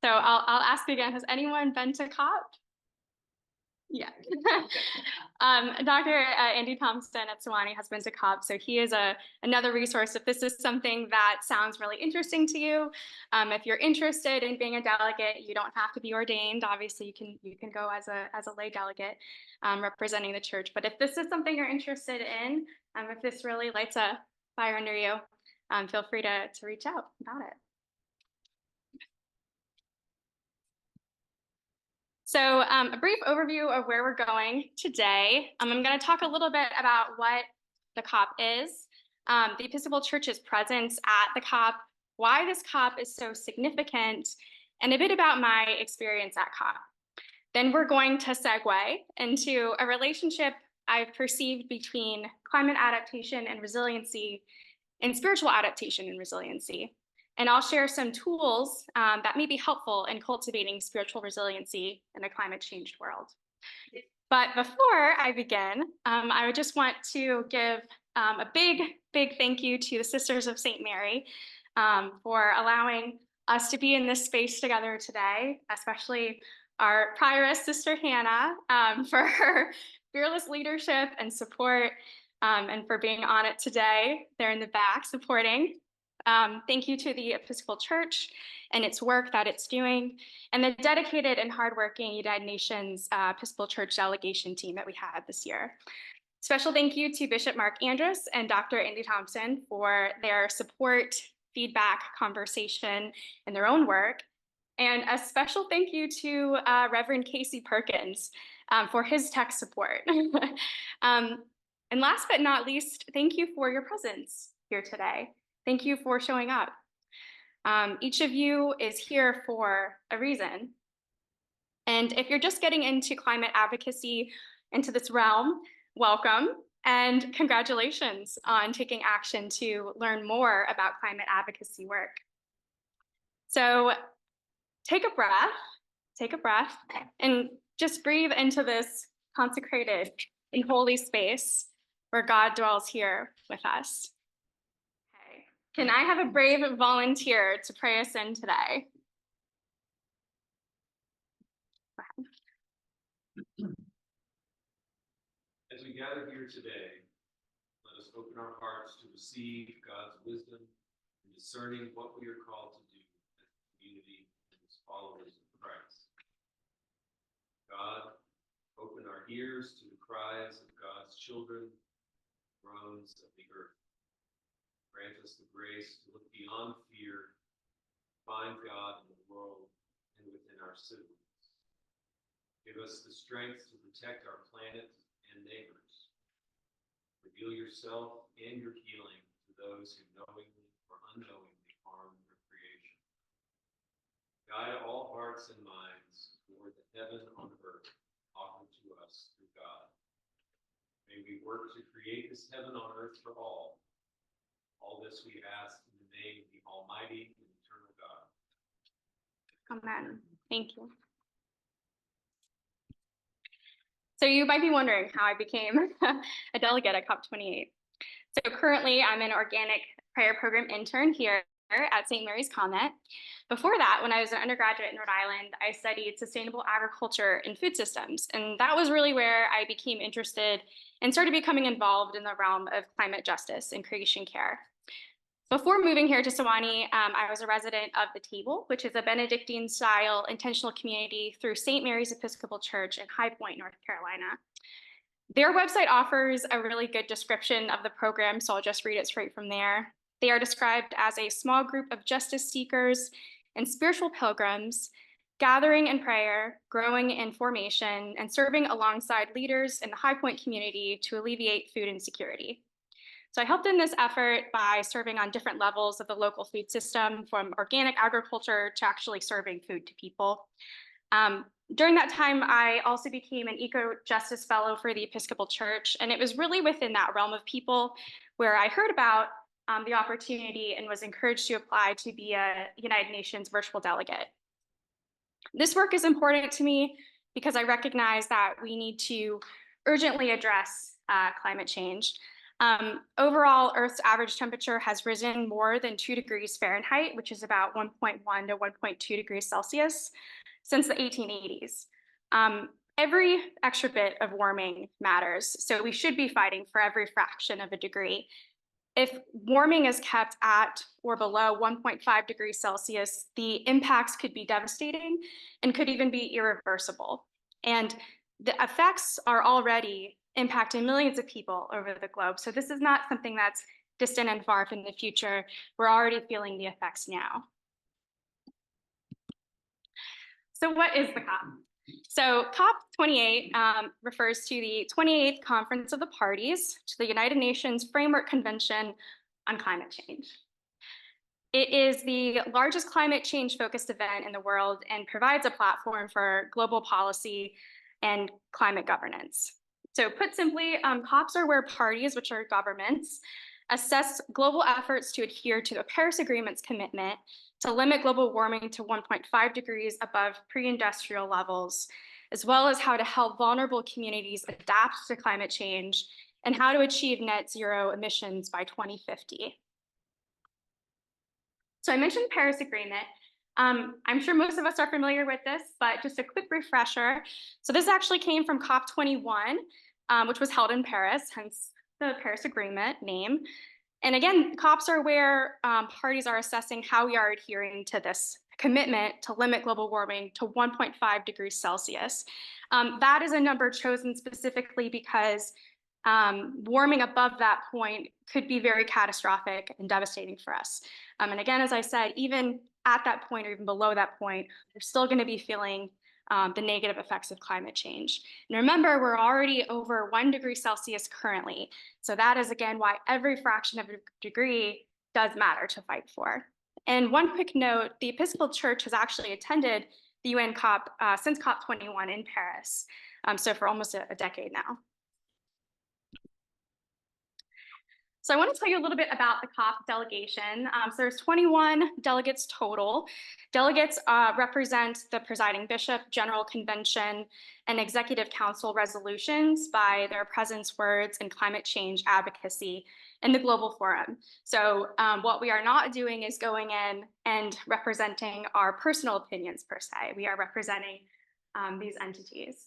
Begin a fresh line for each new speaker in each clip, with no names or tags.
So I'll ask again, has anyone been to COP? Yeah. Dr. Andy Thompson at Sewanee has been to COP, so he is another resource if this is something that sounds really interesting to you. If you're interested in being a delegate, you don't have to be ordained. Obviously, you can go as a lay delegate representing the church. But if this is something you're interested in, if this really lights a fire under you, feel free to reach out about it. So a brief overview of where we're going today. I'm going to talk a little bit about what the COP is, the Episcopal Church's presence at the COP, why this COP is so significant, and a bit about my experience at COP. Then we're going to segue into a relationship I've perceived between climate adaptation and resiliency and spiritual adaptation and resiliency. And I'll share some tools that may be helpful in cultivating spiritual resiliency in a climate changed world. But before I begin, I would just want to give a big thank you to the Sisters of St. Mary for allowing us to be in this space together today, especially our prioress, Sister Hannah, for her fearless leadership and support and for being on it today. They're in the back supporting. Thank you to the Episcopal Church and its work that it's doing, and the dedicated and hardworking United Nations Episcopal Church delegation team that we had this year. Special thank you to Bishop Mark Andrus and Dr. Andy Thompson for their support, feedback, conversation, and their own work. And a special thank you to Reverend Casey Perkins for his tech support. And last but not least, thank you for your presence here today. Thank you for showing up. Each of you is here for a reason. And if you're just getting into climate advocacy, into this realm, welcome and congratulations on taking action to learn more about climate advocacy work. So take a breath, and just breathe into this consecrated and holy space where God dwells here with us. Can I have a brave volunteer to pray us in today?
As we gather here today, let us open our hearts to receive God's wisdom in discerning what we are called to do as a community and as followers of Christ. God, open our ears to the cries of God's children, groans of the earth. Grant us the grace to look beyond fear, find God in the world and within our citizens. Give us the strength to protect our planet and neighbors. Reveal yourself and your healing to those who knowingly or unknowingly harm your creation. Guide all hearts and minds toward the heaven on earth offered to us through God. May we work to create this heaven on earth for all. All this we ask in the name of the Almighty and eternal God.
Amen. Thank you. So you might be wondering how I became a delegate at COP28. So currently I'm an organic prayer program intern here at St. Mary's Convent. Before that, when I was an undergraduate in Rhode Island, I studied sustainable agriculture and food systems. And that was really where I became interested and started becoming involved in the realm of climate justice and creation care. Before moving here to Sewanee, I was a resident of The Table, which is a Benedictine-style intentional community through St. Mary's Episcopal Church in High Point, North Carolina. Their website offers a really good description of the program, so I'll just read it straight from there. They are described as a small group of justice seekers and spiritual pilgrims, gathering in prayer, growing in formation, and serving alongside leaders in the High Point community to alleviate food insecurity. So I helped in this effort by serving on different levels of the local food system, from organic agriculture to actually serving food to people. During that time, I also became an eco-justice fellow for the Episcopal Church, and it was really within that realm of people where I heard about the opportunity and was encouraged to apply to be a United Nations virtual delegate. This work is important to me because I recognize that we need to urgently address climate change. Overall, Earth's average temperature has risen more than 2 degrees Fahrenheit, which is about 1.1 to 1.2 degrees Celsius, since the 1880s. Every extra bit of warming matters, so we should be fighting for every fraction of a degree. If warming is kept at or below 1.5 degrees Celsius, the impacts could be devastating and could even be irreversible. And the effects are already impacting millions of people over the globe. So this is not something that's distant and far from the future. We're already feeling the effects now. So what is the COP? So COP28 refers to the 28th Conference of the Parties to the United Nations Framework Convention on Climate Change. It is the largest climate change focused event in the world and provides a platform for global policy and climate governance. So put simply, COPs are where parties, which are governments, assess global efforts to adhere to the Paris Agreement's commitment to limit global warming to 1.5 degrees above pre-industrial levels, as well as how to help vulnerable communities adapt to climate change and how to achieve net zero emissions by 2050. So I mentioned Paris Agreement. I'm sure most of us are familiar with this, but just a quick refresher. So this actually came from COP21, which was held in Paris, hence the Paris Agreement name. And again, COPs are where parties are assessing how we are adhering to this commitment to limit global warming to 1.5 degrees Celsius. That is a number chosen specifically because warming above that point could be very catastrophic and devastating for us. And again, as I said, even at that point or even below that point, we're still going to be feeling the negative effects of climate change. And remember, we're already over 1 degree Celsius currently. So that is, again, why every fraction of a degree does matter to fight for. And one quick note, the Episcopal Church has actually attended the UN COP since COP21 in Paris, so for almost a decade now. So I want to tell you a little bit about the COP delegation. So there's 21 delegates total. Delegates represent the presiding bishop, general convention, and executive council resolutions by their presence, words, and climate change advocacy in the global forum. So what we are not doing is going in and representing our personal opinions per se. We are representing these entities.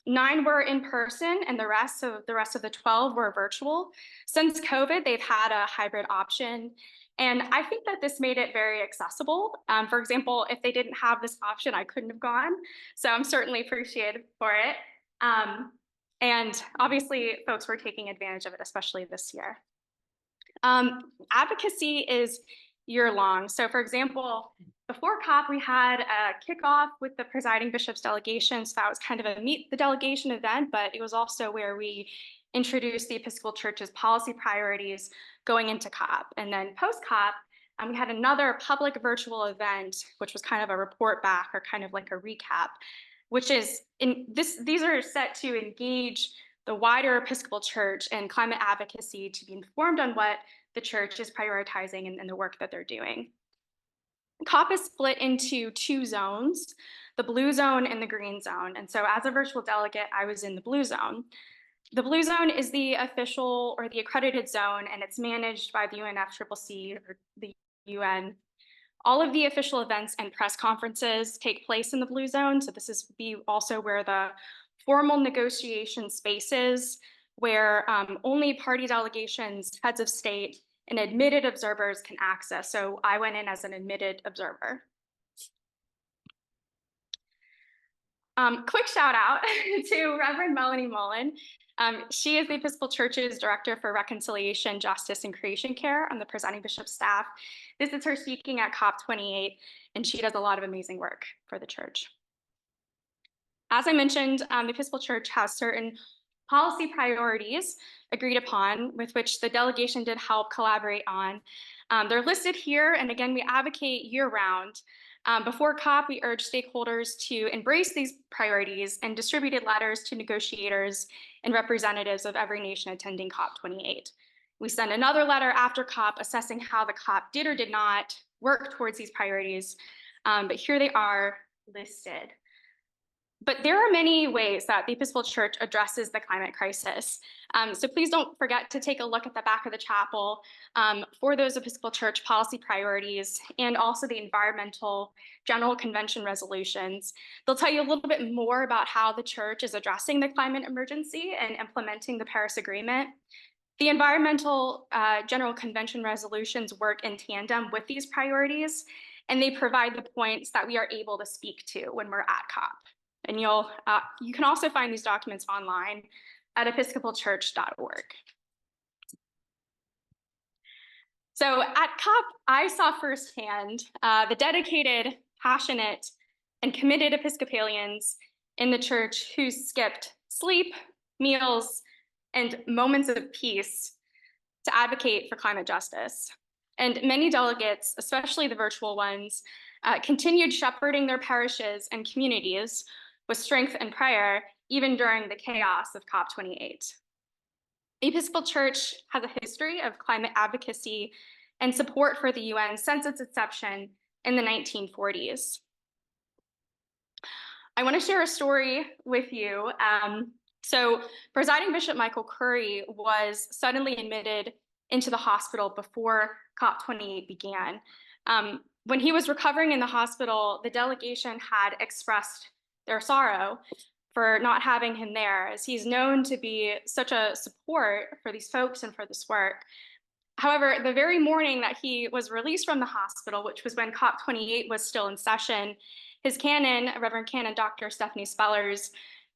9 were in person and the rest of the 12 were virtual. Since COVID, they've had a hybrid option. And I think that this made it very accessible. For example, if they didn't have this option, I couldn't have gone. So I'm certainly appreciative for it. And obviously, folks were taking advantage of it, especially this year. Advocacy is year-long. So for example, before COP, we had a kickoff with the presiding bishop's delegation. So that was kind of a meet the delegation event, but it was also where we introduced the Episcopal Church's policy priorities going into COP. And then post-COP, we had another public virtual event, which was kind of a report back or kind of like a recap, which is these are set to engage the wider Episcopal Church and climate advocacy to be informed on what the church is prioritizing and the work that they're doing. COP is split into 2 zones, the blue zone and the green zone. And so as a virtual delegate, I was in the blue zone. The blue zone is the official or the accredited zone, and it's managed by the UNFCCC or the UN. All of the official events and press conferences take place in the blue zone. So this is also where the formal negotiation space is, where only party delegations, heads of state, and admitted observers can access. So I went in as an admitted observer. Quick shout out to Reverend Melanie Mullen. She is the Episcopal Church's Director for Reconciliation, Justice, and Creation Care on the presiding bishop's staff. This is her speaking at COP28, and she does a lot of amazing work for the church. As I mentioned, the Episcopal Church has certain policy priorities agreed upon with which the delegation did help collaborate on. They're listed here, and again, we advocate year-round. Before COP, we urged stakeholders to embrace these priorities and distributed letters to negotiators and representatives of every nation attending COP28. We sent another letter after COP assessing how the COP did or did not work towards these priorities, but here they are listed. But there are many ways that the Episcopal Church addresses the climate crisis. So please don't forget to take a look at the back of the chapel for those Episcopal Church policy priorities and also the environmental General Convention resolutions. They'll tell you a little bit more about how the church is addressing the climate emergency and implementing the Paris Agreement. The environmental General Convention resolutions work in tandem with these priorities, and they provide the points that we are able to speak to when we're at COP. And you can also find these documents online at episcopalchurch.org. So at COP, I saw firsthand the dedicated, passionate, and committed Episcopalians in the church who skipped sleep, meals, and moments of peace to advocate for climate justice. And many delegates, especially the virtual ones, continued shepherding their parishes and communities with strength and prayer, even during the chaos of COP28. The Episcopal Church has a history of climate advocacy and support for the UN since its inception in the 1940s. I want to share a story with you. So Presiding Bishop Michael Curry was suddenly admitted into the hospital before COP28 began. When he was recovering in the hospital, the delegation had expressed their sorrow for not having him there, as he's known to be such a support for these folks and for this work. However, the very morning that he was released from the hospital, which was when COP28 was still in session, his canon, Reverend Canon Dr. Stephanie Peramas,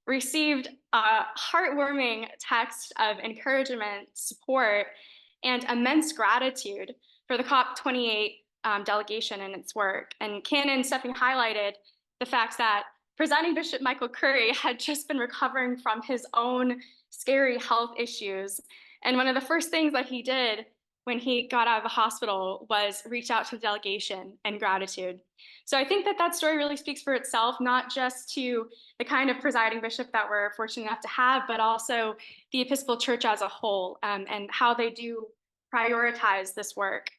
received a heartwarming text of encouragement, support, and immense gratitude for the COP28 delegation and its work. And Canon Stephanie highlighted the fact that Presiding Bishop Michael Curry had just been recovering from his own scary health issues. And one of the first things that he did when he got out of the hospital was reach out to the delegation and gratitude. So I think that that story really speaks for itself, not just to the kind of presiding bishop that we're fortunate enough to have, but also the Episcopal Church as a whole, and how they do prioritize this work.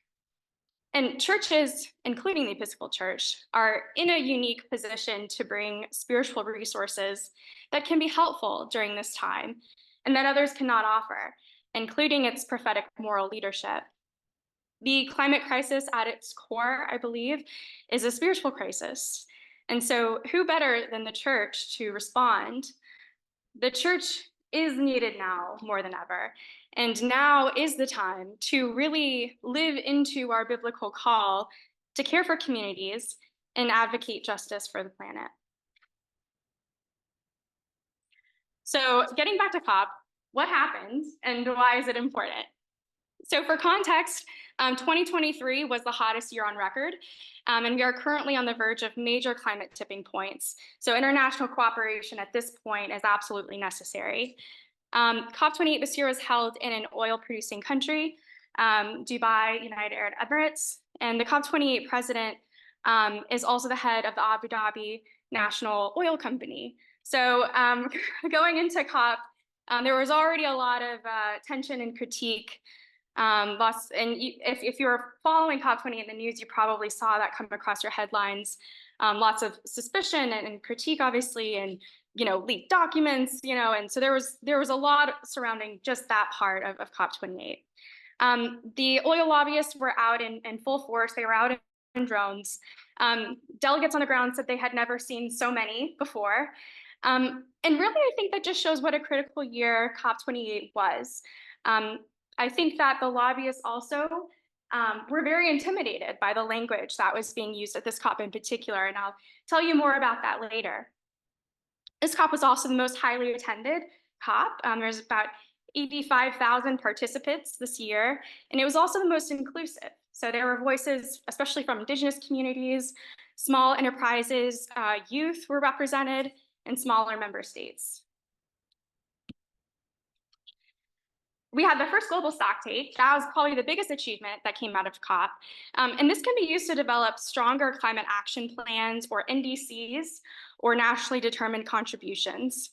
And churches, including the Episcopal Church, are in a unique position to bring spiritual resources that can be helpful during this time and that others cannot offer, including its prophetic moral leadership. The climate crisis at its core, I believe, is a spiritual crisis. And so who better than the church to respond? The church is needed now more than ever. And now is the time to really live into our biblical call to care for communities and advocate justice for the planet. So getting back to COP, what happened and why is it important? So for context, 2023 was the hottest year on record, and we are currently on the verge of major climate tipping points. So international cooperation at this point is absolutely necessary. COP28 this year was held in an oil-producing country, Dubai, United Arab Emirates, and the COP28 president is also the head of the Abu Dhabi National Oil Company. So going into COP, there was already a lot of tension and critique. If you were following COP28 in the news, you probably saw that come across your headlines. Lots of suspicion and critique, obviously, and leaked documents, and so there was a lot surrounding just that part of COP28. The oil lobbyists were out in full force. They were out in drones. Delegates on the ground said they had never seen so many before. And really, I think that just shows what a critical year COP28 was. I think that the lobbyists also were very intimidated by the language that was being used at this COP in particular, and I'll tell you more about that later. This COP was also the most highly attended COP. There's about 85,000 participants this year, and it was also the most inclusive. So there were voices, especially from Indigenous communities, small enterprises, youth were represented, and smaller member states. We had the first global stocktake. That was probably the biggest achievement that came out of COP. And this can be used to develop stronger climate action plans, or NDCs, or nationally determined contributions.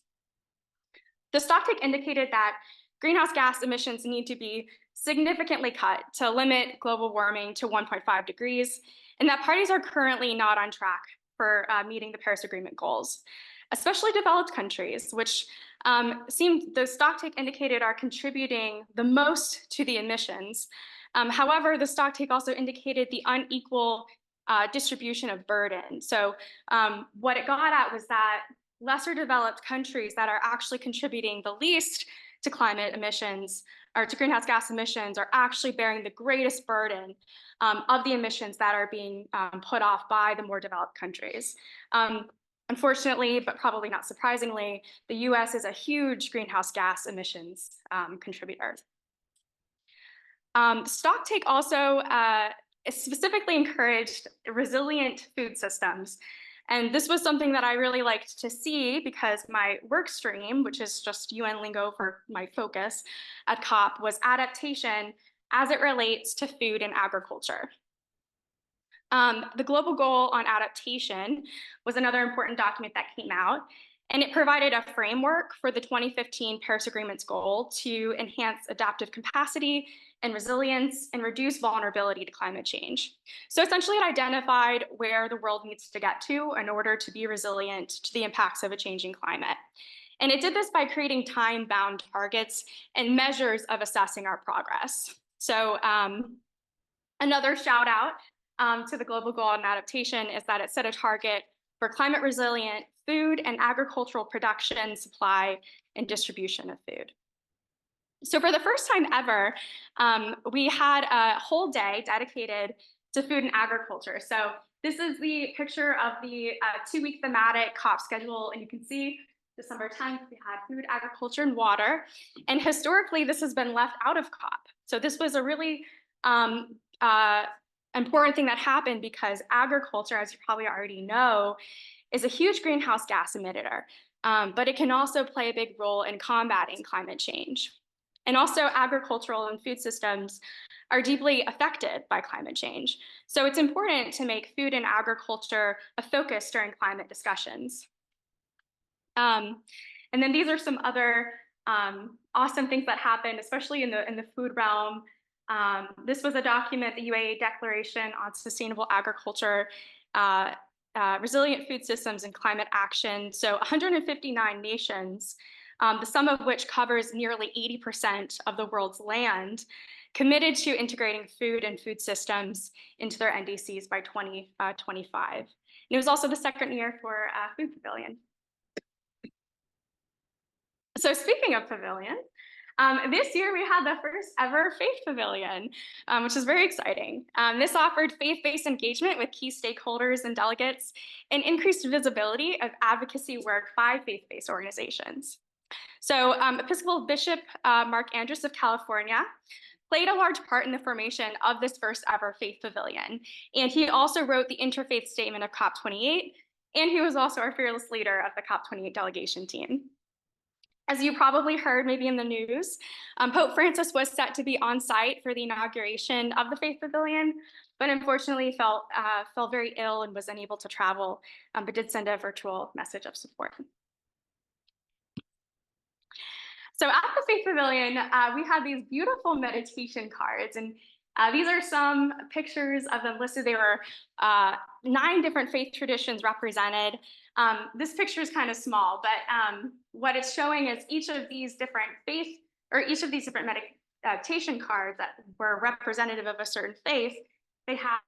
The stocktake indicated that greenhouse gas emissions need to be significantly cut to limit global warming to 1.5 degrees, and that parties are currently not on track for meeting the Paris Agreement goals. especially developed countries, which seemed the stocktake indicated are contributing the most to the emissions. However, the stocktake also indicated the unequal distribution of burden. So what it got at was that lesser developed countries that are actually contributing the least to climate emissions or to greenhouse gas emissions are actually bearing the greatest burden of the emissions that are being put off by the more developed countries. Unfortunately, but probably not surprisingly, the US is a huge greenhouse gas emissions contributor. Stocktake also specifically encouraged resilient food systems. And this was something that I really liked to see because my work stream, which is just UN lingo for my focus at COP, was adaptation as it relates to food and agriculture. The global goal on adaptation was another important document that came out, and it provided a framework for the 2015 Paris Agreement's goal to enhance adaptive capacity and resilience and reduce vulnerability to climate change. So essentially it identified where the world needs to get to in order to be resilient to the impacts of a changing climate. And it did this by creating time-bound targets and measures of assessing our progress. So another shout out to the global goal on adaptation is that it set a target for climate resilient food and agricultural production, supply, and distribution of food. So for the first time ever, we had a whole day dedicated to food and agriculture. So this is the picture of the 2-week thematic COP schedule, and you can see December 10th, we had food, agriculture, and water. And historically, this has been left out of COP. So this was a really important thing that happened because agriculture, as you probably already know, is a huge greenhouse gas emitter, but it can also play a big role in combating climate change. And also agricultural and food systems are deeply affected by climate change. So it's important to make food and agriculture a focus during climate discussions. And then these are some other awesome things that happened, especially in the food realm. This was a document, the UAE Declaration on Sustainable Agriculture, Resilient Food Systems and Climate Action. So 159 nations, the sum of which covers nearly 80% of the world's land, committed to integrating food and food systems into their NDCs by 2025. And it was also the second year for Food Pavilion. So speaking of pavilion, this year we had the first ever Faith Pavilion, which is very exciting. This offered faith-based engagement with key stakeholders and delegates and increased visibility of advocacy work by faith-based organizations. So Episcopal Bishop Mark Andrus of California played a large part in the formation of this first ever Faith Pavilion. And he also wrote the interfaith statement of COP28, and he was also our fearless leader of the COP28 delegation team. As you probably heard maybe in the news, Pope Francis was set to be on site for the inauguration of the Faith Pavilion, but unfortunately fell very ill and was unable to travel, but did send a virtual message of support. So at the Faith Pavilion, we had these beautiful meditation cards, and these are some pictures of them listed. there were 9 different faith traditions represented. This picture is kind of small, but what it's showing is each of these different meditation cards that were representative of a certain faith, they had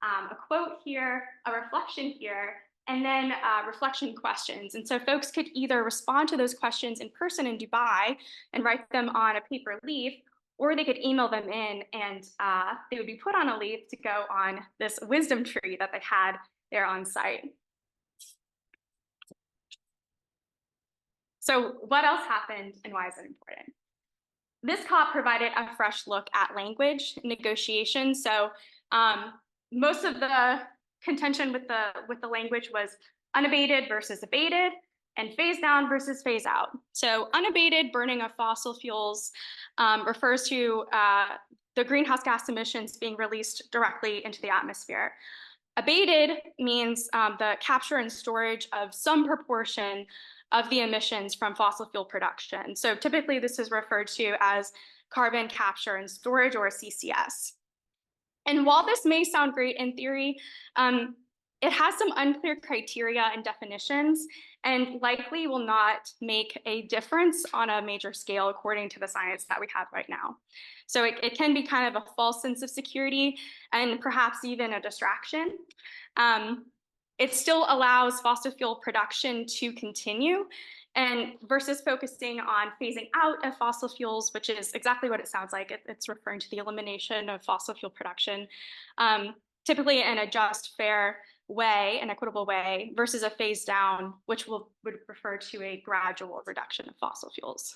a quote here, a reflection here, and then reflection questions. And so folks could either respond to those questions in person in Dubai and write them on a paper leaf, or they could email them in and they would be put on a leaf to go on this wisdom tree that they had there on site. So what else happened and why is it important? This COP provided a fresh look at language negotiation. So most of the contention with the language was unabated versus abated and phase down versus phase out. So unabated burning of fossil fuels refers to the greenhouse gas emissions being released directly into the atmosphere. Abated means the capture and storage of some proportion of the emissions from fossil fuel production. So typically this is referred to as carbon capture and storage, or CCS. And while this may sound great in theory, It has some unclear criteria and definitions and likely will not make a difference on a major scale according to the science that we have right now. So it can be kind of a false sense of security and perhaps even a distraction. It still allows fossil fuel production to continue and versus focusing on phasing out of fossil fuels, which is exactly what it sounds like. It's referring to the elimination of fossil fuel production, typically in a just, fair way, an equitable way, versus a phase down, which would refer to a gradual reduction of fossil fuels.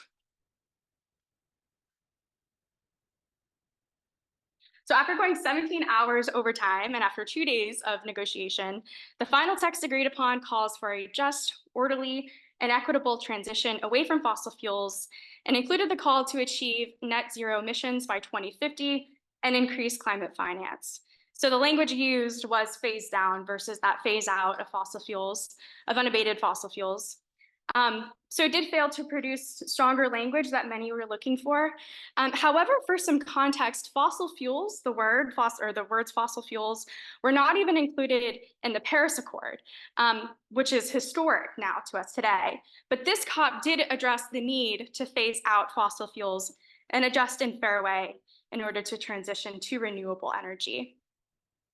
So after going 17 hours overtime and after 2 days of negotiation, the final text agreed upon calls for a just, orderly, and equitable transition away from fossil fuels and included the call to achieve net zero emissions by 2050 and increase climate finance. So the language used was phase down versus that phase out of fossil fuels, of unabated fossil fuels. So it did fail to produce stronger language that many were looking for. However, for some context, fossil fuels, the words fossil fuels, were not even included in the Paris Accord, which is historic now to us today. But this COP did address the need to phase out fossil fuels in a just and fair way in order to transition to renewable energy.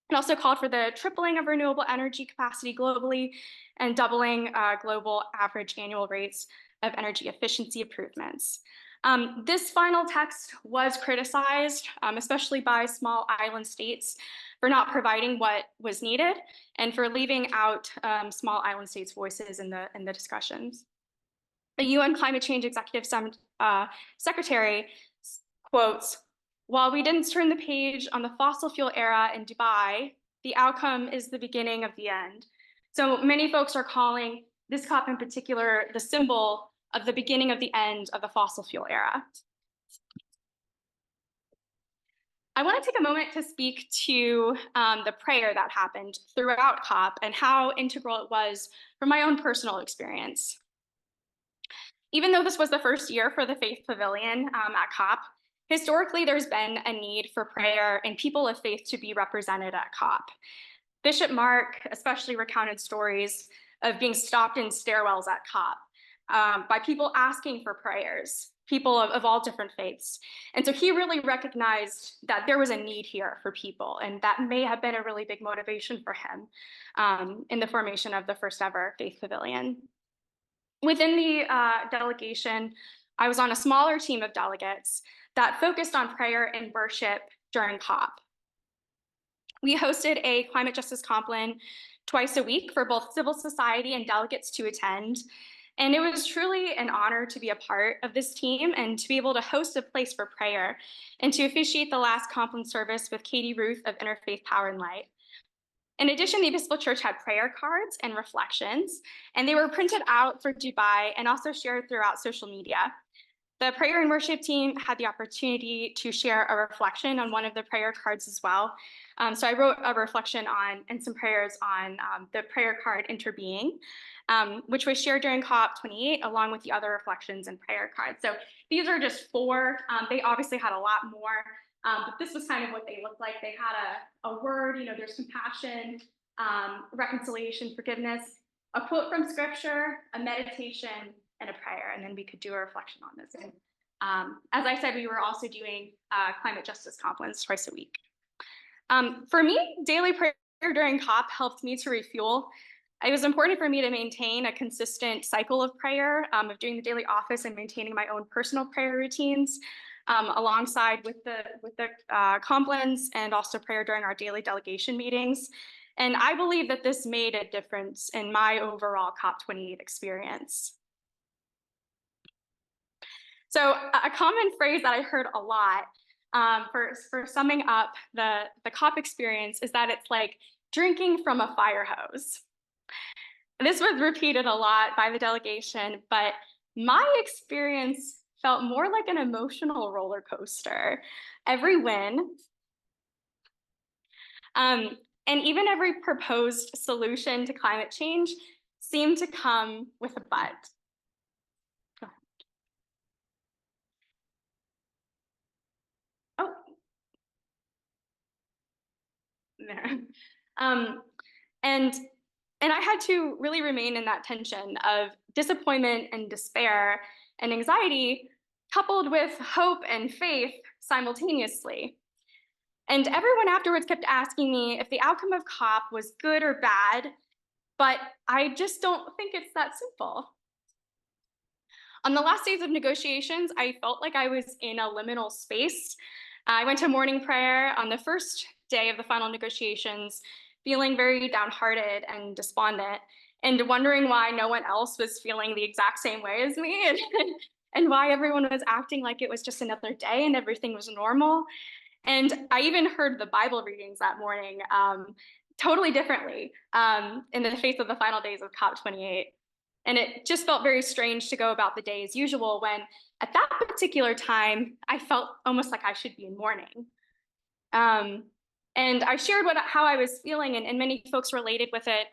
It also called for the tripling of renewable energy capacity globally and doubling global average annual rates of energy efficiency improvements. This final text was criticized, especially by small island states, for not providing what was needed and for leaving out small island states' voices in the discussions. The UN Climate Change Executive Secretary quotes, "While we didn't turn the page on the fossil fuel era in Dubai, the outcome is the beginning of the end." So many folks are calling this COP in particular the symbol of the beginning of the end of the fossil fuel era. I want to take a moment to speak to the prayer that happened throughout COP and how integral it was from my own personal experience. Even though this was the first year for the Faith Pavilion at COP, historically there's been a need for prayer and people of faith to be represented at COP. Bishop Mark especially recounted stories of being stopped in stairwells at COP by people asking for prayers, people of all different faiths. And so he really recognized that there was a need here for people, and that may have been a really big motivation for him in the formation of the first ever Faith Pavilion. Within the delegation, I was on a smaller team of delegates that focused on prayer and worship during COP. We hosted a climate justice compline twice a week for both civil society and delegates to attend. And it was truly an honor to be a part of this team and to be able to host a place for prayer and to officiate the last compline service with Katie Ruth of Interfaith Power and Light. In addition, the Episcopal Church had prayer cards and reflections, and they were printed out for Dubai and also shared throughout social media. The prayer and worship team had the opportunity to share a reflection on one of the prayer cards as well. So I wrote a reflection on and some prayers on the prayer card Interbeing, which was shared during COP28 along with the other reflections and prayer cards. So these are just four. They obviously had a lot more. But this was kind of what they looked like. They had a word, there's compassion, reconciliation, forgiveness, a quote from scripture, a meditation, and a prayer. And then we could do a reflection on this. And as I said, we were also doing climate justice conference twice a week. For me, daily prayer during COP helped me to refuel. It was important for me to maintain a consistent cycle of prayer, of doing the daily office and maintaining my own personal prayer routines. Alongside with the complines and also prayer during our daily delegation meetings. And I believe that this made a difference in my overall COP28 experience. So a common phrase that I heard a lot for summing up the COP experience is that it's like drinking from a fire hose. This was repeated a lot by the delegation, but my experience felt more like an emotional roller coaster. Every win, and even every proposed solution to climate change seemed to come with a but. Oh, there. And I had to really remain in that tension of disappointment and despair and anxiety, coupled with hope and faith simultaneously. And everyone afterwards kept asking me if the outcome of COP was good or bad, but I just don't think it's that simple. On the last days of negotiations, I felt like I was in a liminal space. I went to morning prayer on the first day of the final negotiations, feeling very downhearted and despondent, and wondering why no one else was feeling the exact same way as me, and why everyone was acting like it was just another day and everything was normal. And I even heard the Bible readings that morning totally differently in the face of the final days of COP28. And it just felt very strange to go about the day as usual when at that particular time, I felt almost like I should be in mourning. And I shared how I was feeling, and many folks related with it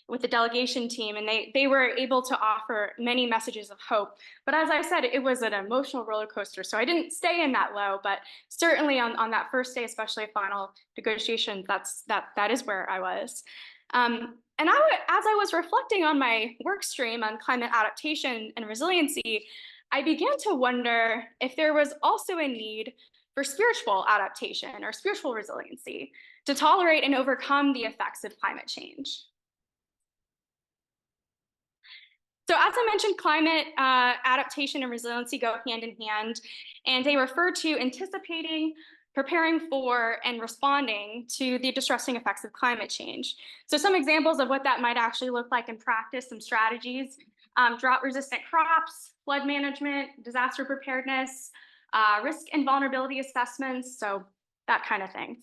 with the delegation team, and they were able to offer many messages of hope. But as I said, it was an emotional roller coaster, so I didn't stay in that low, but certainly on that first day, especially a final negotiation, that is where I was. And as I was reflecting on my work stream on climate adaptation and resiliency, I began to wonder if there was also a need for spiritual adaptation or spiritual resiliency to tolerate and overcome the effects of climate change. So as I mentioned, climate adaptation and resiliency go hand in hand, and they refer to anticipating, preparing for, and responding to the distressing effects of climate change. So some examples of what that might actually look like in practice, some strategies: drought-resistant crops, flood management, disaster preparedness, risk and vulnerability assessments, so that kind of thing.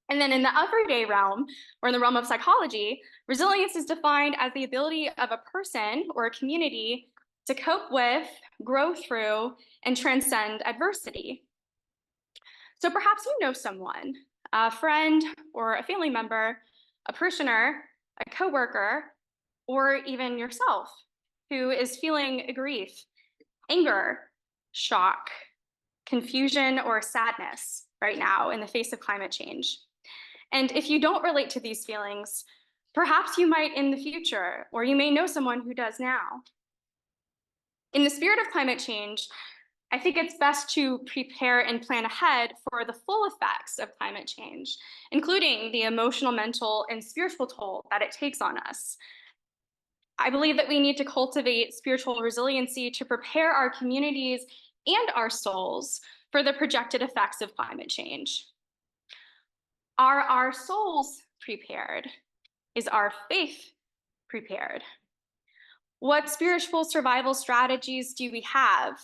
And then in the everyday realm, or in the realm of psychology, resilience is defined as the ability of a person or a community to cope with, grow through, and transcend adversity. So perhaps you know someone, a friend or a family member, a parishioner, a coworker, or even yourself, who is feeling grief, anger, shock, confusion, or sadness right now in the face of climate change. And if you don't relate to these feelings, perhaps you might in the future, or you may know someone who does now. In the spirit of climate change, I think it's best to prepare and plan ahead for the full effects of climate change, including the emotional, mental, and spiritual toll that it takes on us. I believe that we need to cultivate spiritual resiliency to prepare our communities and our souls for the projected effects of climate change. Are our souls prepared? Is our faith prepared? What spiritual survival strategies do we have?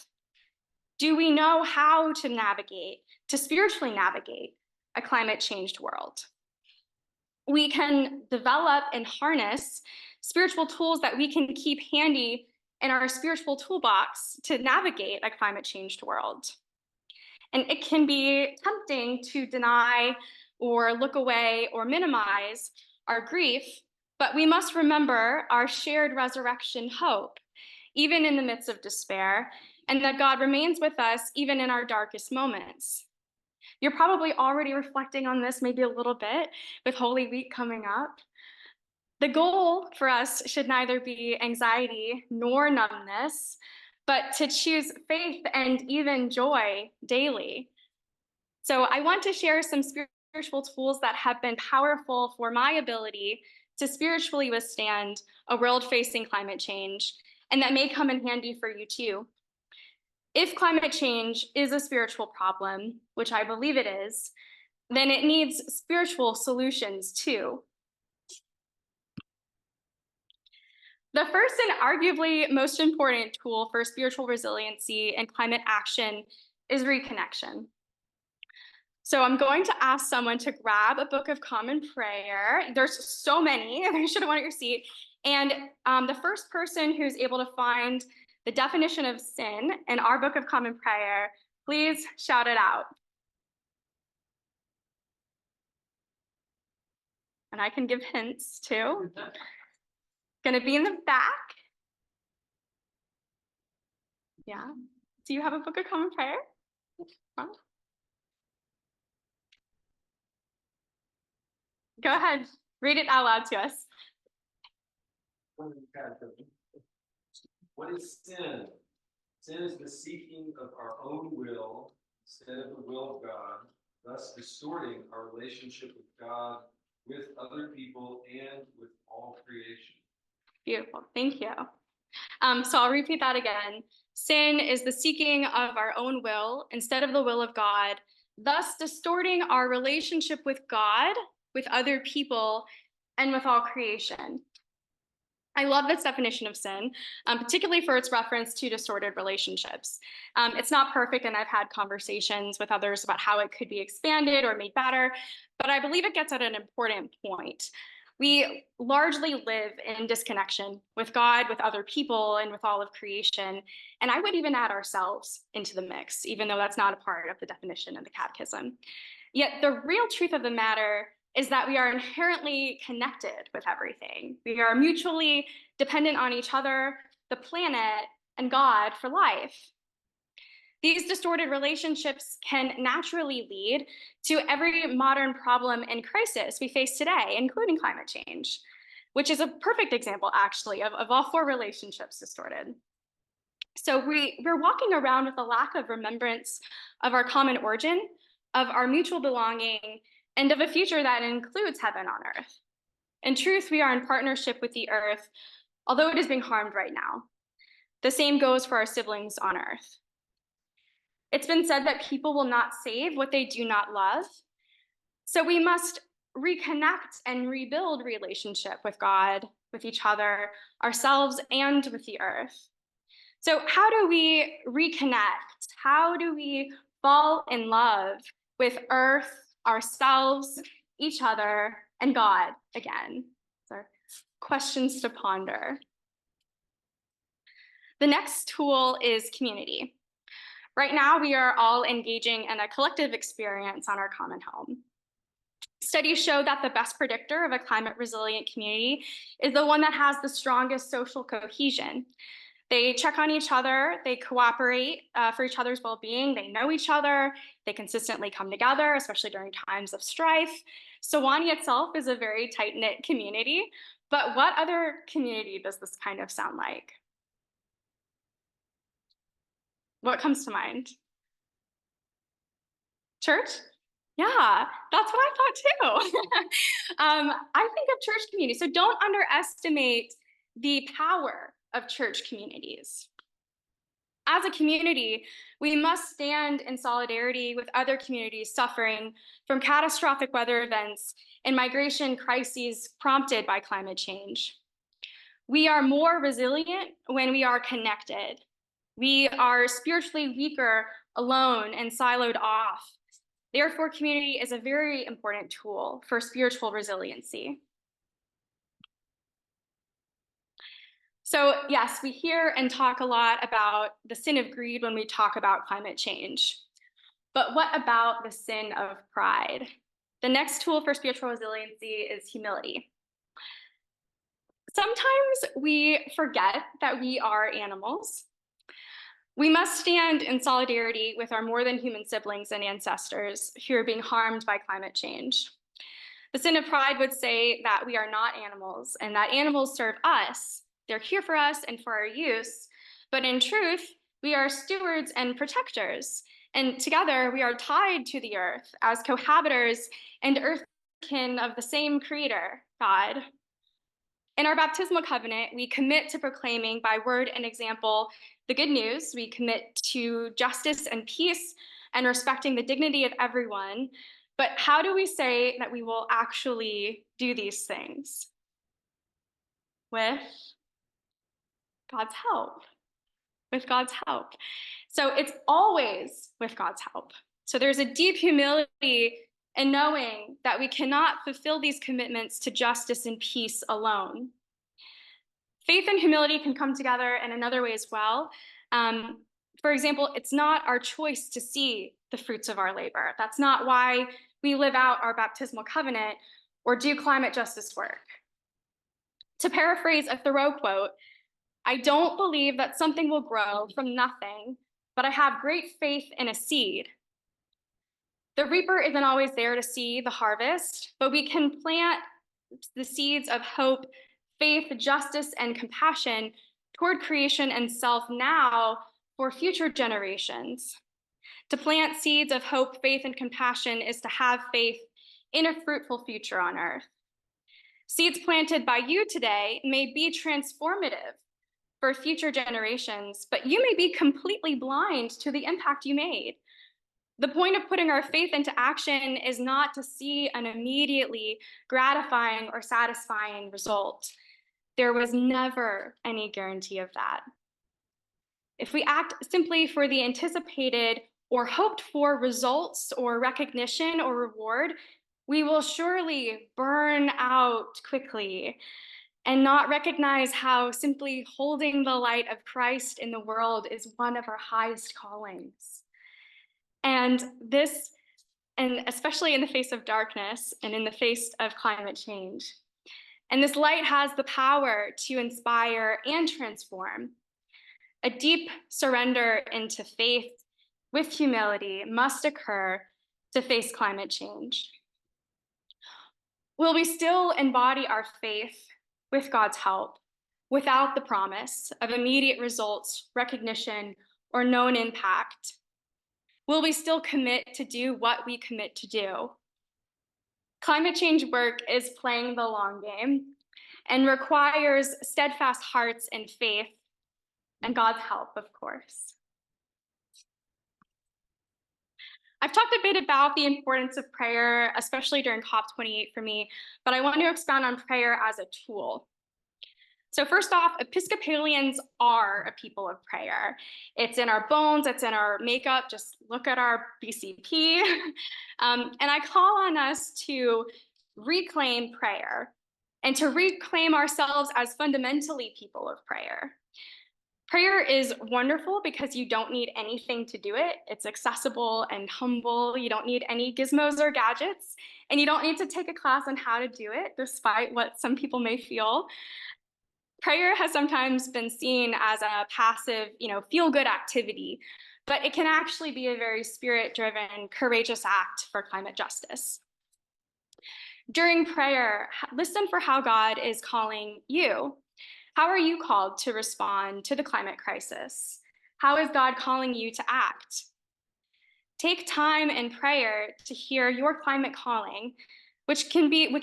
Do we know how to navigate, to spiritually navigate a climate changed world? We can develop and harness spiritual tools that we can keep handy in our spiritual toolbox to navigate a climate changed world. And it can be tempting to deny or look away or minimize our grief, but we must remember our shared resurrection hope, even in the midst of despair, and that God remains with us even in our darkest moments. You're probably already reflecting on this maybe a little bit with Holy Week coming up. The goal for us should neither be anxiety nor numbness, but to choose faith and even joy daily. So I want to share some spiritual tools that have been powerful for my ability to spiritually withstand a world facing climate change, and that may come in handy for you too. If climate change is a spiritual problem, which I believe it is, then it needs spiritual solutions too. The first and arguably most important tool for spiritual resiliency and climate action is reconnection. So I'm going to ask someone to grab a Book of Common Prayer. There's so many, you should have one at your seat. And the first person who's able to find the definition of sin in our Book of Common Prayer, please shout it out. And I can give hints too. Going to be in the back. Yeah. Do you have a Book of Common Prayer? Huh? Go ahead, read it out loud to us.
What is sin? Sin is the seeking of our own will instead of the will of God, thus distorting our relationship with God, with other people, and with all creation.
Beautiful, thank you. So I'll repeat that again. Sin is the seeking of our own will instead of the will of God, thus distorting our relationship with God, with other people, and with all creation. I love this definition of sin, particularly for its reference to distorted relationships. It's not perfect, and I've had conversations with others about how it could be expanded or made better, but I believe it gets at an important point. We largely live in disconnection with God, with other people, and with all of creation. And I would even add ourselves into the mix, even though that's not a part of the definition in the Catechism. Yet the real truth of the matter is that we are inherently connected with everything. We are mutually dependent on each other, the planet, and God for life. These distorted relationships can naturally lead to every modern problem and crisis we face today, including climate change, which is a perfect example, actually, of all four relationships distorted. So we're walking around with a lack of remembrance of our common origin, of our mutual belonging, and of a future that includes heaven on earth. In truth, we are in partnership with the earth, although it is being harmed right now. The same goes for our siblings on earth. It's been said that people will not save what they do not love. So we must reconnect and rebuild relationship with God, with each other, ourselves, and with the earth. So how do we reconnect? How do we fall in love with earth, ourselves, each other, and God again? These are questions to ponder. The next tool is community. Right now, we are all engaging in a collective experience on our common home. Studies show that the best predictor of a climate resilient community is the one that has the strongest social cohesion. They check on each other, they cooperate for each other's well-being, they know each other, they consistently come together, especially during times of strife. Sewanee itself is a very tight-knit community, but what other community does this kind of sound like? What comes to mind? Church? Yeah, that's what I thought too. I think of church communities, so don't underestimate the power of church communities. As a community, we must stand in solidarity with other communities suffering from catastrophic weather events and migration crises prompted by climate change. We are more resilient when we are connected. We are spiritually weaker alone and siloed off. Therefore, community is a very important tool for spiritual resiliency. So yes, we hear and talk a lot about the sin of greed when we talk about climate change. But what about the sin of pride? The next tool for spiritual resiliency is humility. Sometimes we forget that we are animals. We must stand in solidarity with our more than human siblings and ancestors who are being harmed by climate change. The sin of pride would say that we are not animals and that animals serve us. They're here for us and for our use. But in truth, we are stewards and protectors. And together we are tied to the earth as cohabitors and earthkin of the same creator, God. In our baptismal covenant, we commit to proclaiming by word and example the good news. We commit to justice and peace and respecting the dignity of everyone. But how do we say that we will actually do these things? With God's help. With God's help. So it's always with God's help. So there's a deep humility in knowing that we cannot fulfill these commitments to justice and peace alone. Faith and humility can come together in another way as well. For example, it's not our choice to see the fruits of our labor. That's not why we live out our baptismal covenant or do climate justice work. To paraphrase a Thoreau quote, I don't believe that something will grow from nothing, but I have great faith in a seed. The reaper isn't always there to see the harvest, but we can plant the seeds of hope, faith, justice, and compassion toward creation and self now for future generations. To plant seeds of hope, faith, and compassion is to have faith in a fruitful future on earth. Seeds planted by you today may be transformative for future generations, but you may be completely blind to the impact you made. The point of putting our faith into action is not to see an immediately gratifying or satisfying result. There was never any guarantee of that. If we act simply for the anticipated or hoped for results or recognition or reward, we will surely burn out quickly and not recognize how simply holding the light of Christ in the world is one of our highest callings. And especially in the face of darkness and in the face of climate change. And this light has the power to inspire and transform. A deep surrender into faith with humility must occur to face climate change. Will we still embody our faith with God's help without the promise of immediate results, recognition, or known impact? Will we still commit to do what we commit to do? Climate change work is playing the long game and requires steadfast hearts and faith and God's help, of course. I've talked a bit about the importance of prayer, especially during COP28 for me, but I want to expound on prayer as a tool. So first off, Episcopalians are a people of prayer. It's in our bones, it's in our makeup. Just look at our BCP. And I call on us to reclaim prayer and to reclaim ourselves as fundamentally people of prayer. Prayer is wonderful because you don't need anything to do it. It's accessible and humble. You don't need any gizmos or gadgets, and you don't need to take a class on how to do it, despite what some people may feel. Prayer has sometimes been seen as a passive, feel-good activity, but it can actually be a very spirit-driven, courageous act for climate justice. During prayer, listen for how God is calling you. How are you called to respond to the climate crisis? How is God calling you to act? Take time in prayer to hear your climate calling, which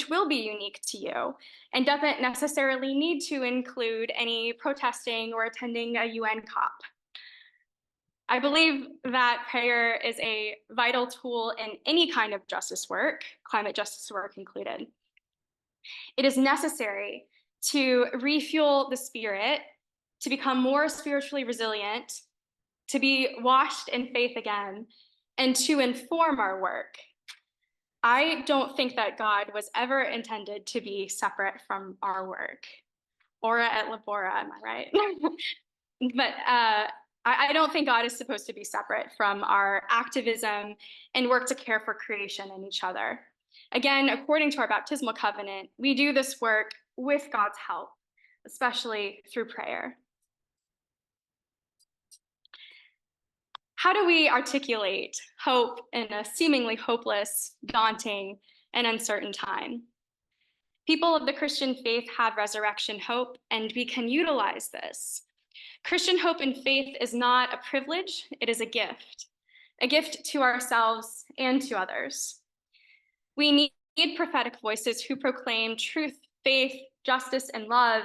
will be unique to you and doesn't necessarily need to include any protesting or attending a UN COP. I believe that prayer is a vital tool in any kind of justice work, climate justice work included. It is necessary to refuel the spirit, to become more spiritually resilient, to be washed in faith again, and to inform our work. I don't think that God was ever intended to be separate from our work. Ora et labora, am I right? But I don't think God is supposed to be separate from our activism and work to care for creation and each other. Again, according to our baptismal covenant, we do this work with God's help, especially through prayer. How do we articulate hope in a seemingly hopeless, daunting, and uncertain time? People of the Christian faith have resurrection hope, and we can utilize this. Christian hope and faith is not a privilege, it is a gift to ourselves and to others. We need prophetic voices who proclaim truth, faith, justice, and love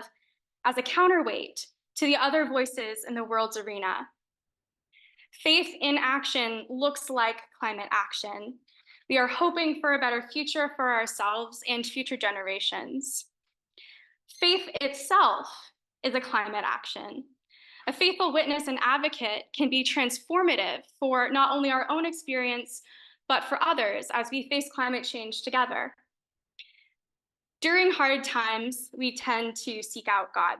as a counterweight to the other voices in the world's arena. Faith in action looks like climate action. We are hoping for a better future for ourselves and future generations. Faith itself is a climate action. A faithful witness and advocate can be transformative for not only our own experience, but for others as we face climate change together. During hard times, we tend to seek out God.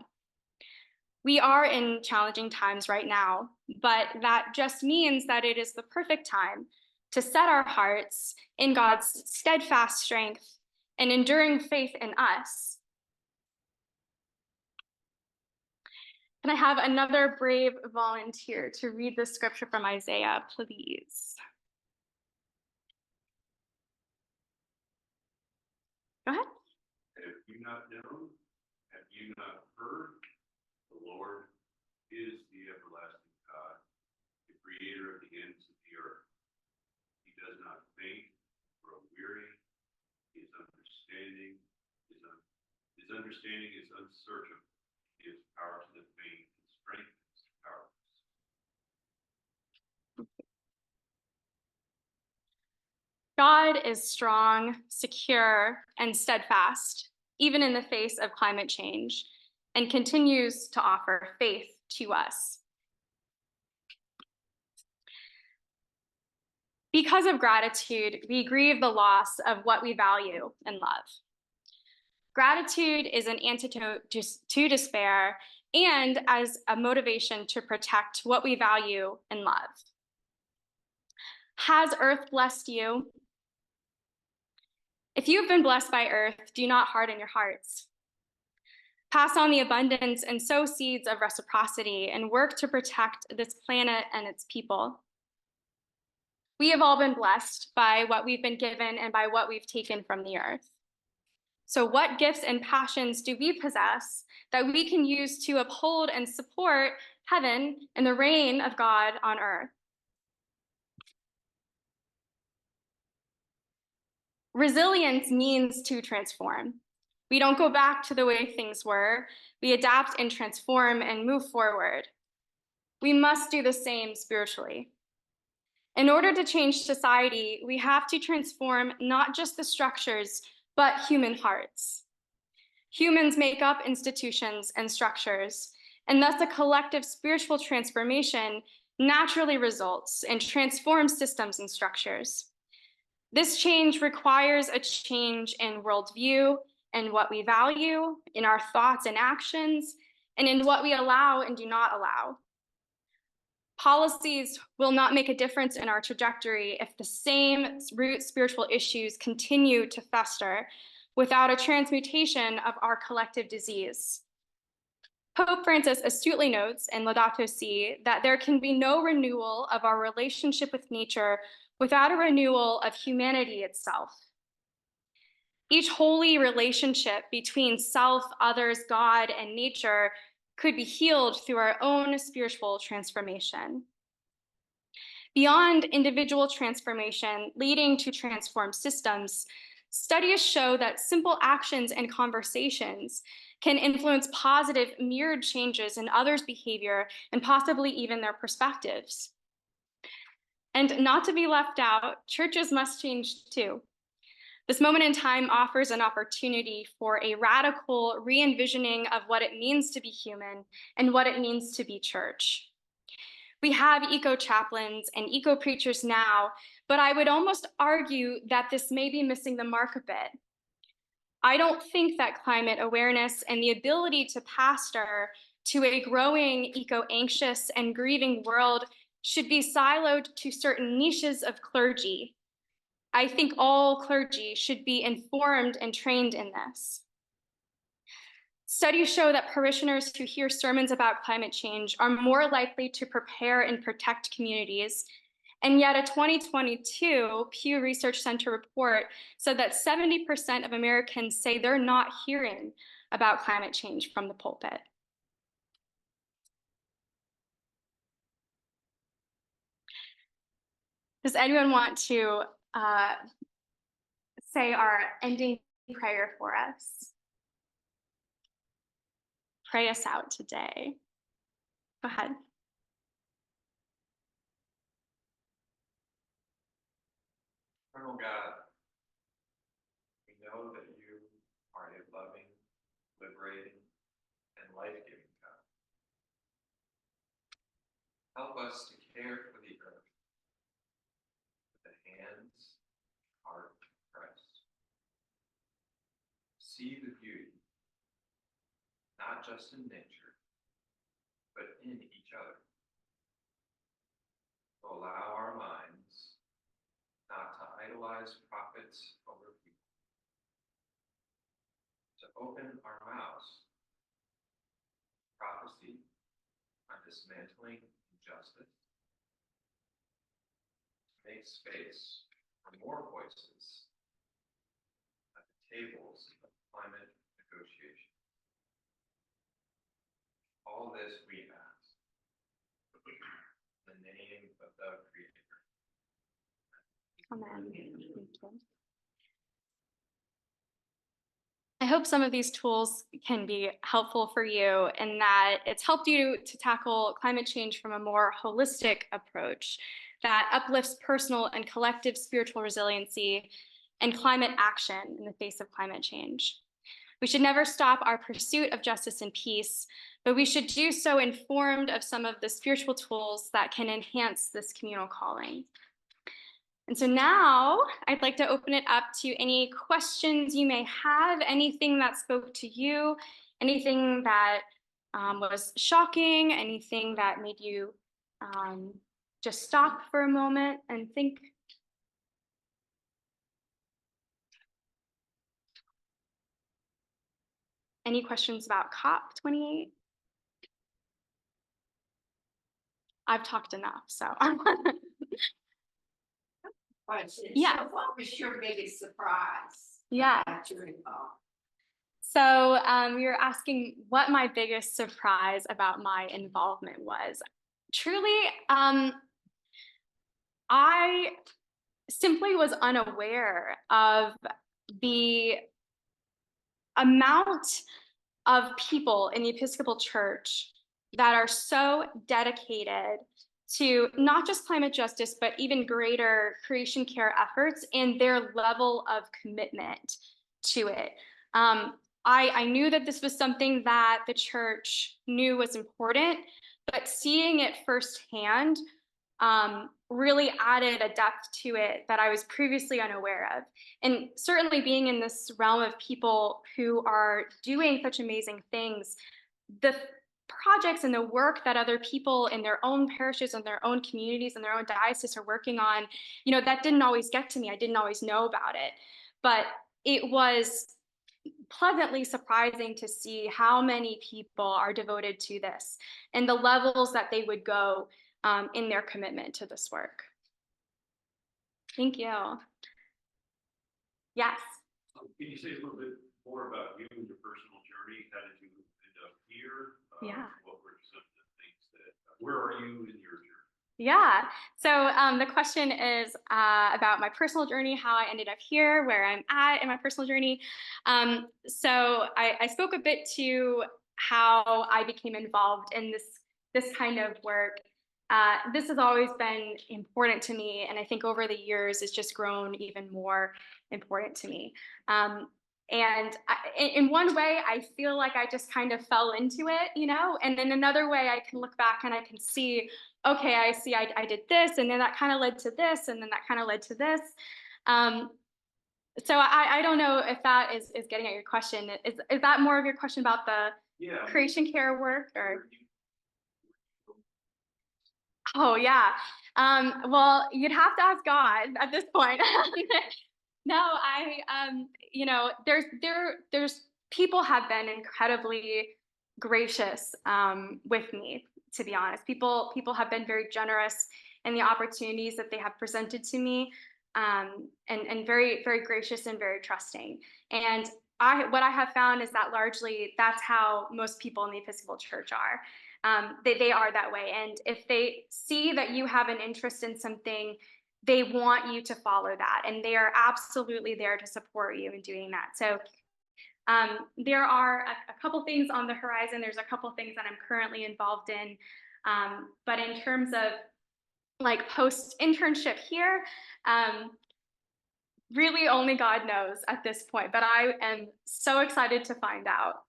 We are in challenging times right now, but that just means that it is the perfect time to set our hearts in God's steadfast strength and enduring faith in us. Can I have another brave volunteer to read the scripture from Isaiah, please? Go ahead.
Have you not known? Have you not heard? The Lord is the everlasting God, the creator of the ends of the earth. He does not faint or grow weary. His understanding is unsearchable. He gives power to the faint and strengthens the powerless.
God is strong, secure, and steadfast, even in the face of climate change, and continues to offer faith to us. Because of gratitude, we grieve the loss of what we value and love. Gratitude is an antidote to despair and as a motivation to protect what we value and love. Has Earth blessed you? If you've been blessed by Earth, do not harden your hearts. Pass on the abundance and sow seeds of reciprocity and work to protect this planet and its people. We have all been blessed by what we've been given and by what we've taken from the earth. So what gifts and passions do we possess that we can use to uphold and support heaven and the reign of God on earth? Resilience means to transform. We don't go back to the way things were. We adapt and transform and move forward. We must do the same spiritually. In order to change society, we have to transform not just the structures, but human hearts. Humans make up institutions and structures, and thus a collective spiritual transformation naturally results and transforms systems and structures. This change requires a change in worldview and what we value, in our thoughts and actions, and in what we allow and do not allow. Policies will not make a difference in our trajectory if the same root spiritual issues continue to fester without a transmutation of our collective disease. Pope Francis astutely notes in Laudato Si that there can be no renewal of our relationship with nature without a renewal of humanity itself. Each holy relationship between self, others, God, and nature could be healed through our own spiritual transformation. Beyond individual transformation leading to transformed systems, studies show that simple actions and conversations can influence positive mirrored changes in others' behavior and possibly even their perspectives. And not to be left out, churches must change too. This moment in time offers an opportunity for a radical re-envisioning of what it means to be human and what it means to be church. We have eco-chaplains and eco-preachers now, but I would almost argue that this may be missing the mark a bit. I don't think that climate awareness and the ability to pastor to a growing eco-anxious and grieving world should be siloed to certain niches of clergy. I think all clergy should be informed and trained in this. Studies show that parishioners who hear sermons about climate change are more likely to prepare and protect communities. And yet a 2022 Pew Research Center report said that 70% of Americans say they're not hearing about climate change from the pulpit. Does anyone want to say our ending prayer for us? Pray us out today. Go ahead.
Eternal God, we know that you are a loving, liberating, and life-giving God. Help us to care for the earth with the hands and heart of Christ. See the beauty, not just in nature, but in each other. To allow our minds not to idolize prophets over people, to open our mouths, prophecy on dismantling injustice, to make space for more voices at the tables of climate negotiation. All this we ask in the name of the Creator.
Amen. Thank you. I hope some of these tools can be helpful for you in that it's helped you to tackle climate change from a more holistic approach that uplifts personal and collective spiritual resiliency and climate action in the face of climate change. We should never stop our pursuit of justice and peace, but we should do so informed of some of the spiritual tools that can enhance this communal calling. And so now I'd like to open it up to any questions you may have, anything that spoke to you, anything that was shocking, anything that made you just stop for a moment and think. Any questions about COP28? I've talked enough, so. Yeah.
So what was your biggest surprise?
Yeah.
At your involvement?
So you're asking what my biggest surprise about my involvement was. Truly, I simply was unaware of the amount of people in the Episcopal Church that are so dedicated to not just climate justice, but even greater creation care efforts and their level of commitment to it. I knew that this was something that the church knew was important, but seeing it firsthand really added a depth to it that I was previously unaware of. And certainly being in this realm of people who are doing such amazing things, the projects and the work that other people in their own parishes and their own communities and their own diocese are working on, that didn't always get to me. I didn't always know about it, but it was pleasantly surprising to see how many people are devoted to this and the levels that they would go in their commitment to this work. Thank you. Yes.
Can you say a little bit more about you and your personal journey? How did you end up here?
Yeah.
What were some of the things where are you in your journey?
Yeah. So the question is about my personal journey, how I ended up here, where I'm at in my personal journey. So I spoke a bit to how I became involved in this kind of work. This has always been important to me, and I think over the years it's just grown even more important to me. And in one way, I feel like I just kind of fell into it, and in another way, I can look back and I can see, okay, I see I did this, and then that kind of led to this, and then that kind of led to this. So I don't know if that is getting at your question. Is that more of your question about the creation care work, or? Oh, yeah. Well, you'd have to ask God at this point. No, there's people have been incredibly gracious with me, to be honest. People have been very generous in the opportunities that they have presented to me, and very, very gracious and very trusting. And what I have found is that largely that's how most people in the Episcopal Church are. They are that way. And if they see that you have an interest in something, they want you to follow that. And they are absolutely there to support you in doing that. So there are a couple things on the horizon. There's a couple things that I'm currently involved in. But in terms of like post-internship here, really only God knows at this point. But I am so excited to find out.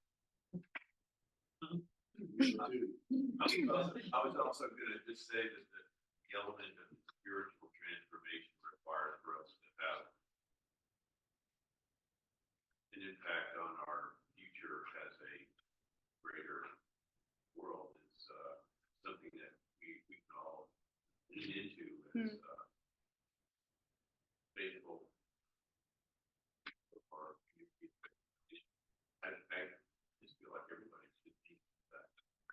I was also going to just say that the element of spiritual transformation required for us to have an impact on our future as a greater world is something that we can all lean into as faithful of our community. I just feel like everybody should be that.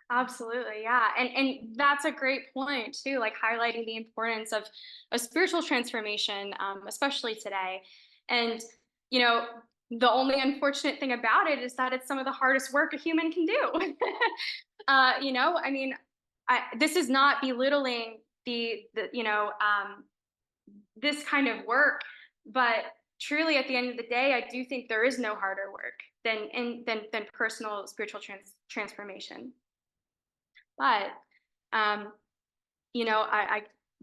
Absolutely, yeah. And that's a great point too, like highlighting the importance of a spiritual transformation, especially today. And, the only unfortunate thing about it is that it's some of the hardest work a human can do. You know, I mean, this is not belittling this kind of work, but truly at the end of the day, I do think there is no harder work than personal spiritual transformation. But you know,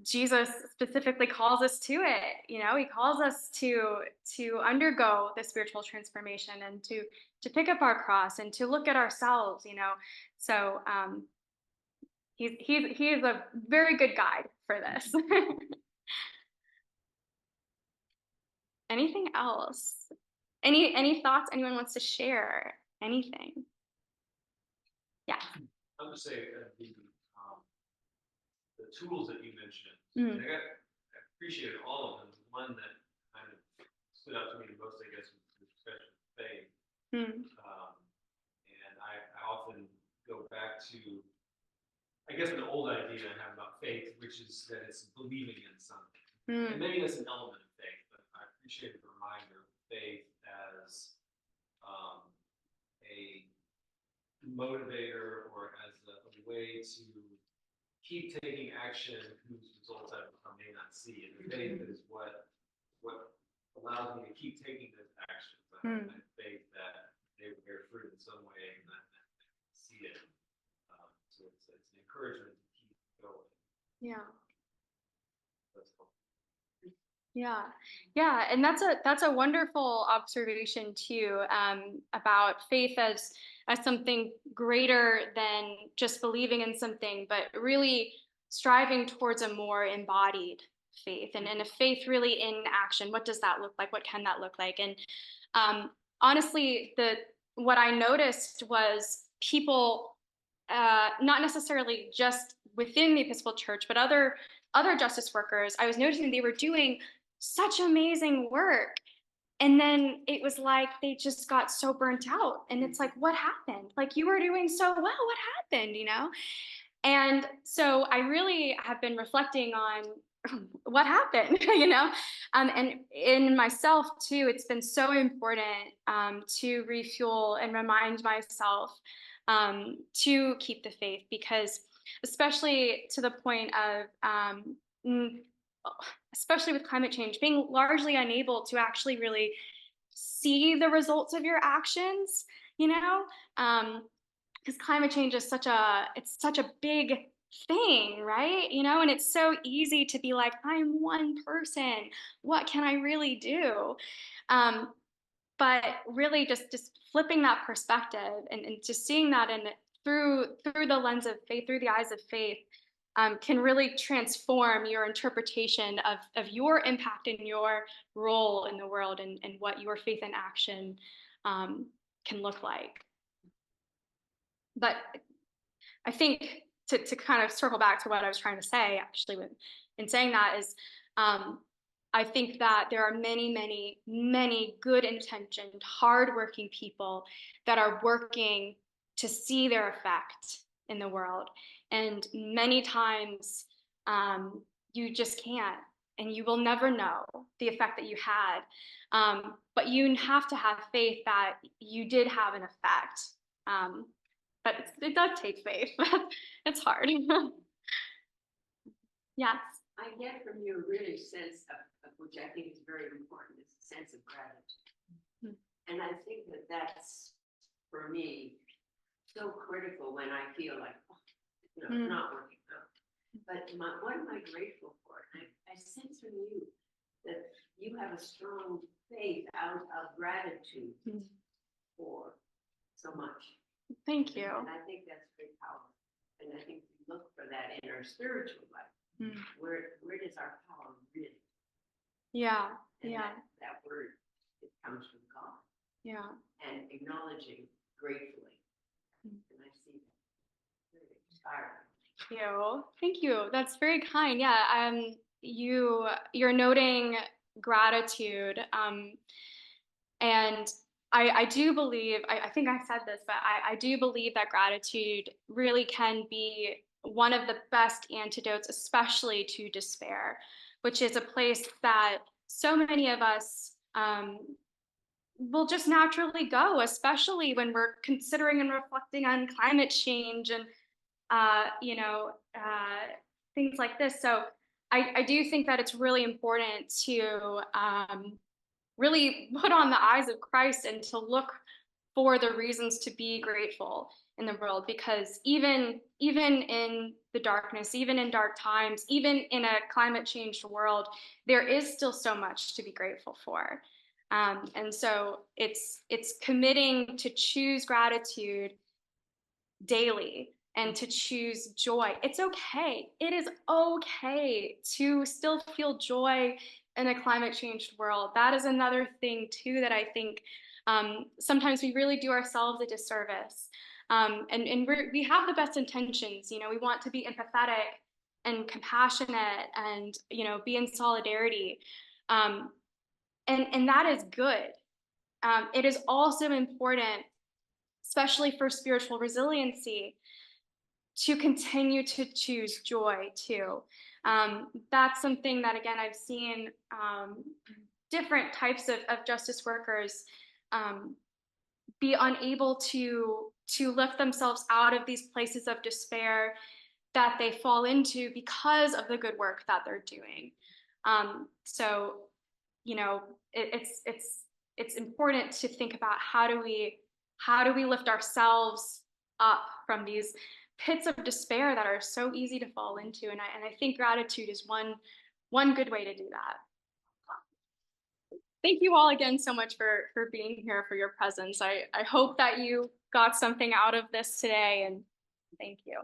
Jesus specifically calls us to it. You know, he calls us to undergo the spiritual transformation and to pick up our cross and to look at ourselves. You know, so he is a very good guide for this. Anything else? Any thoughts anyone wants to share? Anything? Yeah.
I would say the tools that you mentioned,
Mm.
I appreciated all of them. The one that kind of stood out to me the most, I guess, was the discussion of faith.
Mm.
And I often go back to, I guess, an old idea I have about faith, which is that it's believing in something.
Mm.
And maybe that's an element of faith, but I appreciate the reminder of faith as a motivator or as a way to keep taking action whose results I may not see. And the faith is what allows me to keep taking those actions. I have faith that they will bear fruit in some way and I see it. So it's an encouragement to keep going.
Yeah.
That's helpful.
Yeah, and that's a wonderful observation too, about faith as something greater than just believing in something, but really striving towards a more embodied faith and a faith really in action. What does that look like? What can that look like? And honestly, what I noticed was people, not necessarily just within the Episcopal Church, but other justice workers. I was noticing they were doing such amazing work. And then it was like they just got so burnt out. And it's like, what happened? Like, you were doing so well. What happened? You know? And so I really have been reflecting on what happened, you know? And in myself too, it's been so important to refuel and remind myself to keep the faith, because especially to the point of especially with climate change, being largely unable to actually really see the results of your actions, you know, because climate change is such a big thing, right? You know, and it's so easy to be like, I'm one person, what can I really do? But really just flipping that perspective and just seeing that through the lens of faith, through the eyes of faith, can really transform your interpretation of your impact and your role in the world, and what your faith in action can look like. But I think to kind of circle back to what I was trying to say, actually, in saying that is, I think that there are many, many, many good intentioned, hardworking people that are working to see their effect in the world. And many times you just can't, and you will never know the effect that you had. But you have to have faith that you did have an effect. But it does take faith. It's hard. Yes.
I get from you a really sense of which I think is very important, is a sense of gratitude. And I think that that's, for me, so critical when I feel like, it's not working out. But what am I grateful for? I sense from you that you have a strong faith out of gratitude for so much.
Thank you.
And I think that's very powerful. And I think we look for that in our spiritual life. Where does our power really?
Yeah.
And
yeah.
That word, it comes from God.
Yeah. And
acknowledging gratefully. And I see that very inspiring.
Thank you. That's very kind. Yeah. You're noting gratitude. And I do believe, I think I said this, but I do believe that gratitude really can be one of the best antidotes, especially to despair, which is a place that so many of us will just naturally go, especially when we're considering and reflecting on climate change and you know, things like this. So I do think that it's really important to really put on the eyes of Christ and to look for the reasons to be grateful in the world, because even in the darkness, even in dark times, even in a climate changed world, there is still so much to be grateful for. And so it's committing to choose gratitude daily and to choose joy. It's okay. It is okay to still feel joy in a climate changed world. That is another thing too that I think sometimes we really do ourselves a disservice. And we have the best intentions. You know, we want to be empathetic and compassionate and, you know, be in solidarity. Um, and that is good. It is also important, especially for spiritual resiliency, to continue to choose joy too. That's something that, again, I've seen different types of justice workers be unable to lift themselves out of these places of despair that they fall into because of the good work that they're doing. So, you know, it's important to think about how do we lift ourselves up from these pits of despair that are so easy to fall into, and I think gratitude is one good way to do that. Thank you all again so much for being here, for your presence. I hope that you got something out of this today, and thank you.